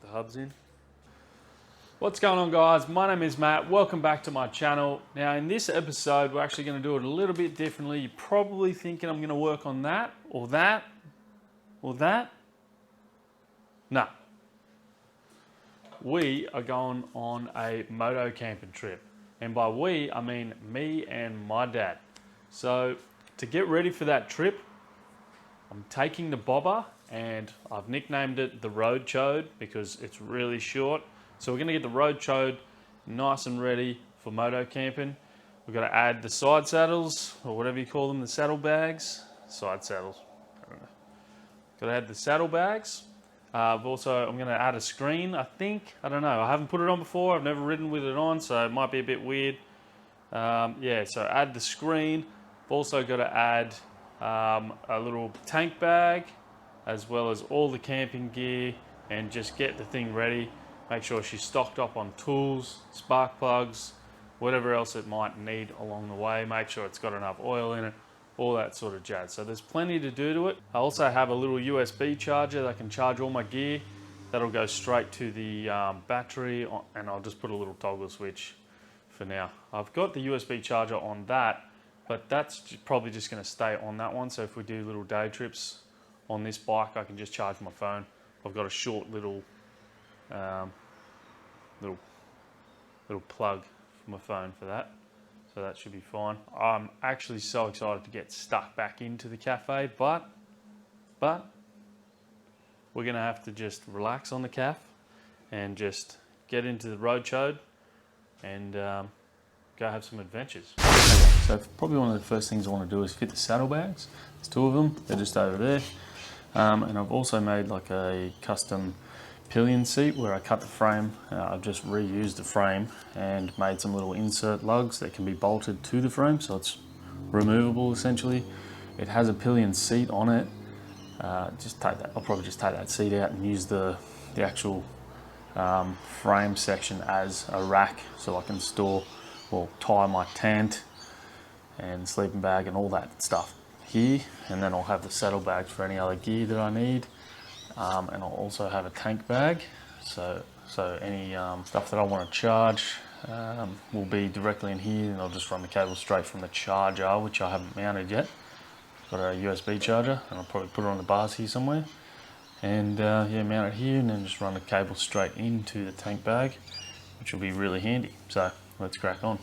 the hubs in. What's going on, guys? My name is Matt. Welcome back to my channel. Now in this episode we're actually going to do it a little bit differently. You're probably thinking I'm going to work on that or that or that. No. We are going on a moto camping trip, and by we I mean me and my dad. So to get ready for that trip, I'm taking the bobber, and I've nicknamed it the Road Chode because it's really short. So we're going to get the Road Chode nice and ready for moto camping. We've got to add the side saddles, or whatever you call them, the saddlebags. Side saddles, I don't know. Got to add the saddlebags. I'm going to add a screen, I think. I don't know. I haven't put it on before. I've never ridden with it on, so it might be a bit weird. Yeah, so add the screen. I've also got to add a little tank bag, as well as all the camping gear, and just get the thing ready. Make sure she's stocked up on tools, spark plugs, whatever else it might need along the way. Make sure it's got enough oil in it, all that sort of jazz. So there's plenty to do to it. I also have a little USB charger that can charge all my gear. That'll go straight to the battery, and I'll just put a little toggle switch for now. I've got the USB charger on that, but that's probably just going to stay on that one. So if we do little day trips on this bike, I can just charge my phone. I've got a short little plug for my phone for that, so that should be fine. I'm actually so excited to get stuck back into the cafe, but we're gonna have to just relax on the caf and just get into the Road Chode and go have some adventures. So probably one of the first things I want to do is fit the saddlebags. There's two of them, they're just over there. And I've also made like a custom pillion seat where I cut the frame. I've just reused the frame and made some little insert lugs that can be bolted to the frame, so it's removable essentially. It has a pillion seat on it. Just take that. I'll probably just take that seat out and use the actual frame section as a rack, so I can store or tie my tent and sleeping bag and all that stuff here, and then I'll have the saddlebags for any other gear that I need. And I'll also have a tank bag, so any stuff that I want to charge will be directly in here, and I'll just run the cable straight from the charger, which I haven't mounted yet. Got a USB charger, and I'll probably put it on the bars here somewhere, and yeah, mount it here, and then just run the cable straight into the tank bag, which will be really handy. So let's crack on.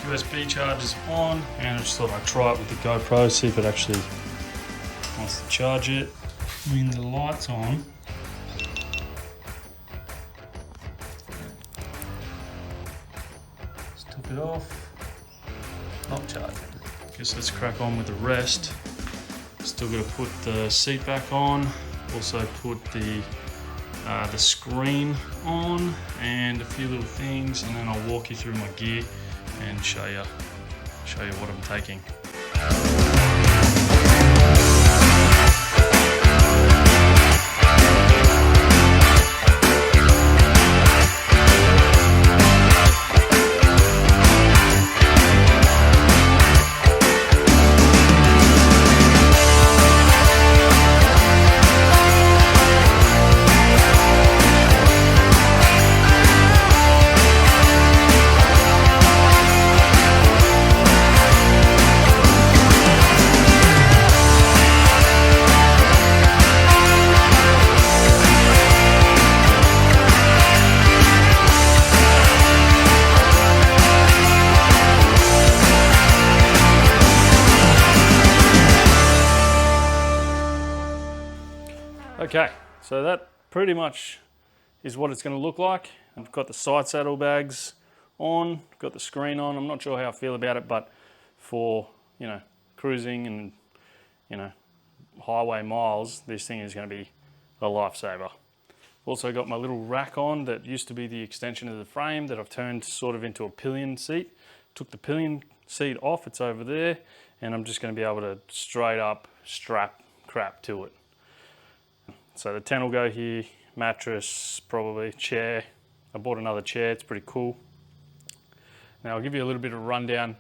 USB charge is on, and I just thought I'd try it with the GoPro, see if it actually wants to charge it. When the light's on, just took it off, not charging. Guess let's crack on with the rest. Still got to put the seat back on, also put the screen on, and a few little things, and then I'll walk you through my gear and show you what I'm taking. Okay, so that pretty much is what it's going to look like. I've got the side saddlebags on, got the screen on. I'm not sure how I feel about it, but for, you know, cruising and, you know, highway miles, this thing is going to be a lifesaver. Also got my little rack on that used to be the extension of the frame that I've turned sort of into a pillion seat. Took the pillion seat off, it's over there, and I'm just going to be able to straight up strap crap to it. So the tent will go here, mattress, probably chair. I bought another chair, it's pretty cool. Now I'll give you a little bit of a rundown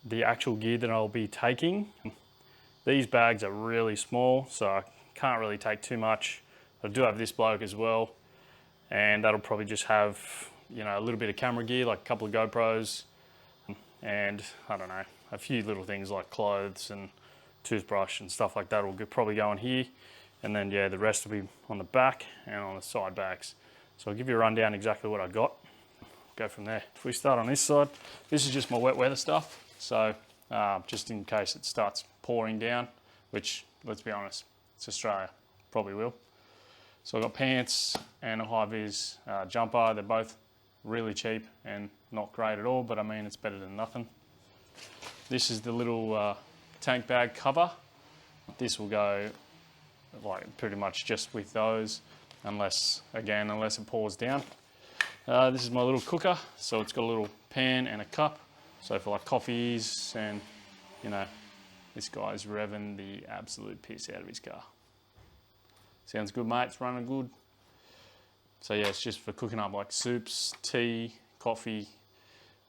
the actual gear that I'll be taking. These bags are really small, so I can't really take too much. I do have this bloke as well, and that'll probably just have, you know, a little bit of camera gear, like a couple of GoPros, and I don't know, a few little things like clothes and toothbrush and stuff like that will probably go on here. And then, yeah, the rest will be on the back and on the side bags. So I'll give you a rundown exactly what I got. Go from there. If we start on this side, this is just my wet weather stuff. So just in case it starts pouring down, which, let's be honest, it's Australia, probably will. So I've got pants and a high-vis jumper. They're both really cheap and not great at all, but I mean, it's better than nothing. This is the little tank bag cover. This will go like pretty much just with those, unless it pours down. This is my little cooker, so it's got a little pan and a cup. So for like coffees, and you know, this guy's revving the absolute piss out of his car. Sounds good, mate, it's running good. So yeah, it's just for cooking up like soups, tea, coffee,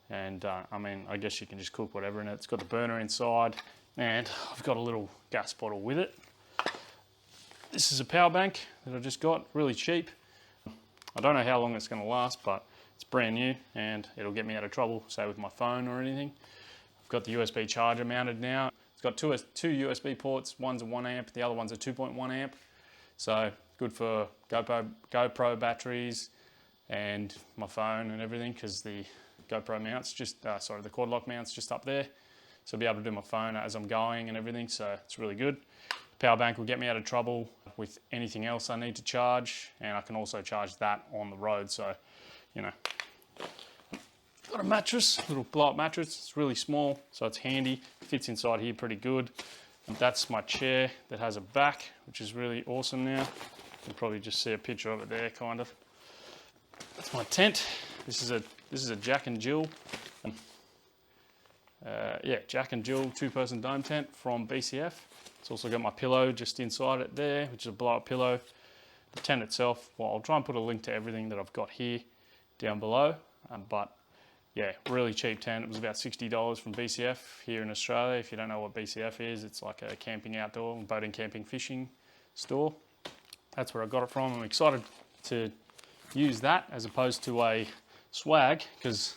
and I mean, I guess you can just cook whatever in it. It's got the burner inside, and I've got a little gas bottle with it. This is a power bank that I just got, really cheap. I don't know how long it's going to last, but it's brand new and it'll get me out of trouble, say with my phone or anything. I've got the USB charger mounted now. It's got two USB ports, one's a 1 amp, the other one's a 2.1 amp. So good for GoPro batteries and my phone and everything, because the GoPro mounts the quad lock mounts just up there. So I'll be able to do my phone as I'm going and everything, so it's really good. Power bank will get me out of trouble with anything else I need to charge, and I can also charge that on the road. So, you know, got a mattress, a little blow-up mattress. It's really small, so it's handy. Fits inside here pretty good. And that's my chair that has a back, which is really awesome now. You can probably just see a picture of it there, kind of. That's my tent. This is a Jack and Jill. Jack and Jill 2-person dome tent from BCF. It's also got my pillow just inside it there, which is a blow-up pillow. The tent itself, well, I'll try and put a link to everything that I've got here down below. But yeah, really cheap tent. It was about $60 from BCF here in Australia. If you don't know what BCF is, it's like a camping outdoor, boating, camping, fishing store. That's where I got it from. I'm excited to use that as opposed to a swag, because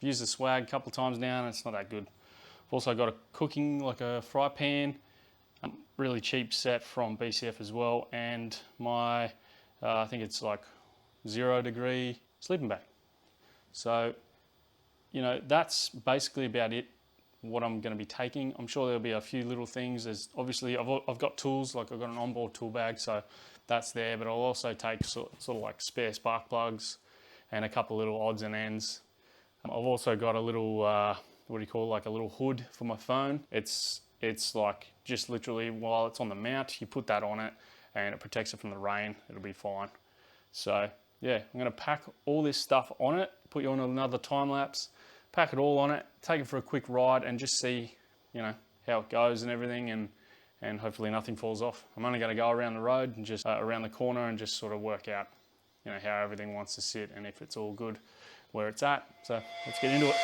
I've used the swag a couple of times now and it's not that good. I've also got a cooking, like a fry pan, really cheap set from BCF as well, and my, I think it's like 0 degree sleeping bag. So, you know, that's basically about it, what I'm going to be taking. I'm sure there'll be a few little things. There's obviously, I've got tools, like I've got an onboard tool bag, so that's there, but I'll also take sort of like spare spark plugs and a couple of little odds and ends. I've also got a little, like a little hood for my phone. It's like just literally while it's on the mount, you put that on it and it protects it from the rain. It'll be fine. So yeah, I'm gonna pack all this stuff on it, put you on another time lapse, pack it all on it, take it for a quick ride and just see, you know, how it goes and everything, and hopefully nothing falls off. I'm only gonna go around the road and just around the corner and just sort of work out, you know, how everything wants to sit and if it's all good where it's at. So let's get into it.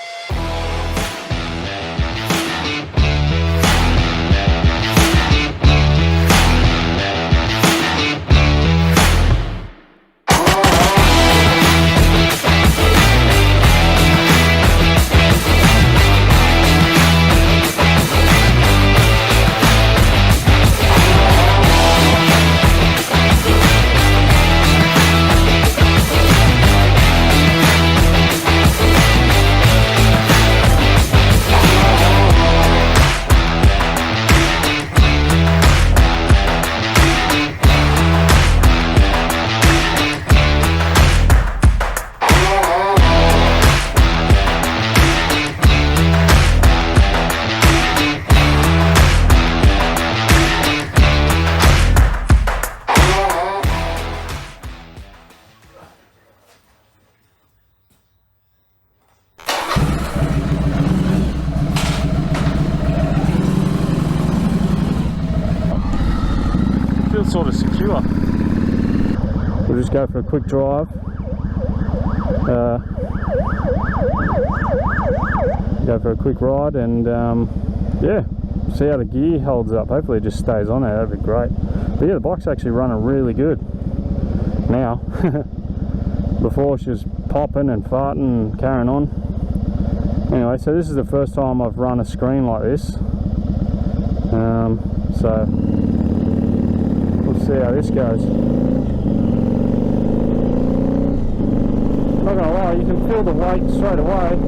sort of secure. We'll just go for a quick drive. Go for a quick ride and yeah, see how the gear holds up. Hopefully it just stays on there, that'd be great. But yeah, the bike's actually running really good now. Before she was popping and farting and carrying on. Anyway, so this is the first time I've run a screen like this. So we'll see how this goes. Not gonna lie, you can feel the weight straight away.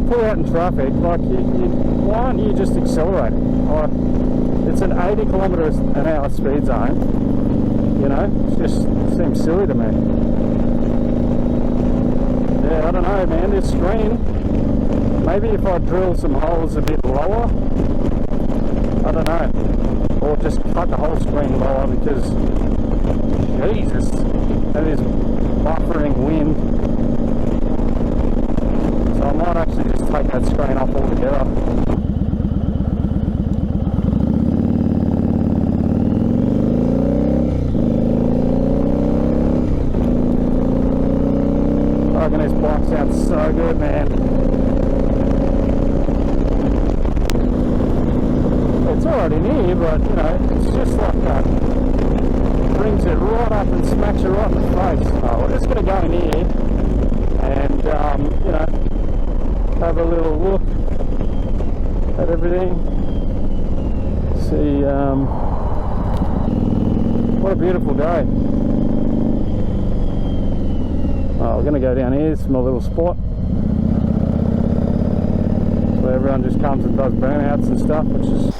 Pull out in traffic, like why aren't you just accelerating? Like, it's an 80 kilometers an hour speed zone, you know, it just seems silly to me. Yeah, I don't know, man, this screen, maybe if I drill some holes a bit lower, I don't know, or just cut the whole screen lower, because Jesus, that is buffering wind. I might actually just take that screen off altogether. I reckon this bike sounds so good, man. It's already near, but you know, it's just like that. Brings it right up and smacks you right in the face. Oh, we're just going to go in here and, you know, have a little look at everything. See, what a beautiful day. Oh, we're going to go down here. This is my little spot where everyone just comes and does burnouts and stuff, which is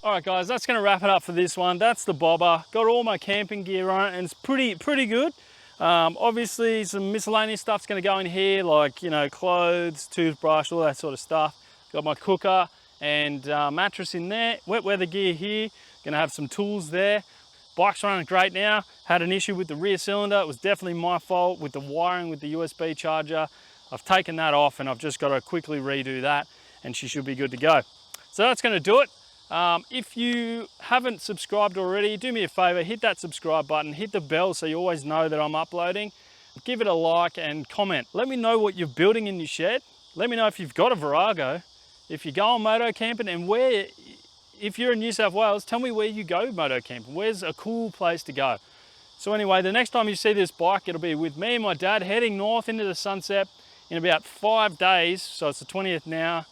Alright guys, that's going to wrap it up for this one. That's the bobber. Got all my camping gear on it and it's pretty good. Obviously some miscellaneous stuff's going to go in here, like, you know, clothes, toothbrush, all that sort of stuff. Got my cooker and mattress in there. Wet weather gear here. Going to have some tools there. Bike's running great now. Had an issue with the rear cylinder. It was definitely my fault with the wiring with the USB charger. I've taken that off and I've just got to quickly redo that and she should be good to go. So that's going to do it. If you haven't subscribed already, do me a favor, hit that subscribe button, hit the bell so you always know that I'm uploading. Give it a like and comment. Let me know what you're building in your shed. Let me know if you've got a Virago, if you go on moto camping, and where, if you're in New South Wales, tell me where you go moto camping. Where's a cool place to go? So anyway, the next time you see this bike, it'll be with me and my dad heading north into the sunset in about 5 days. So it's the 20th now.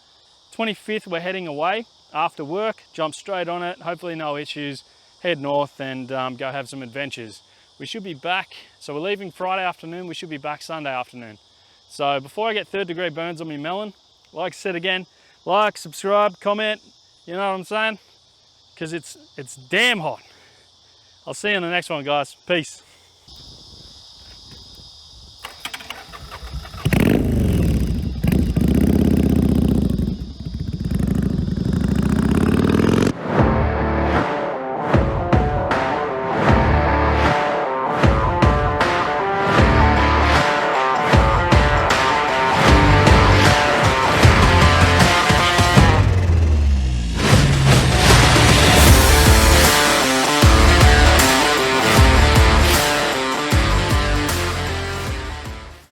25th, we're heading away. After work, jump straight on it, hopefully no issues, head north and go have some adventures. We should be back, so we're leaving Friday afternoon, we should be back Sunday afternoon. So before I get 3rd degree burns on me melon, like I said again, like, subscribe, comment, you know what I'm saying? Because it's damn hot. I'll see you in the next one, guys. Peace.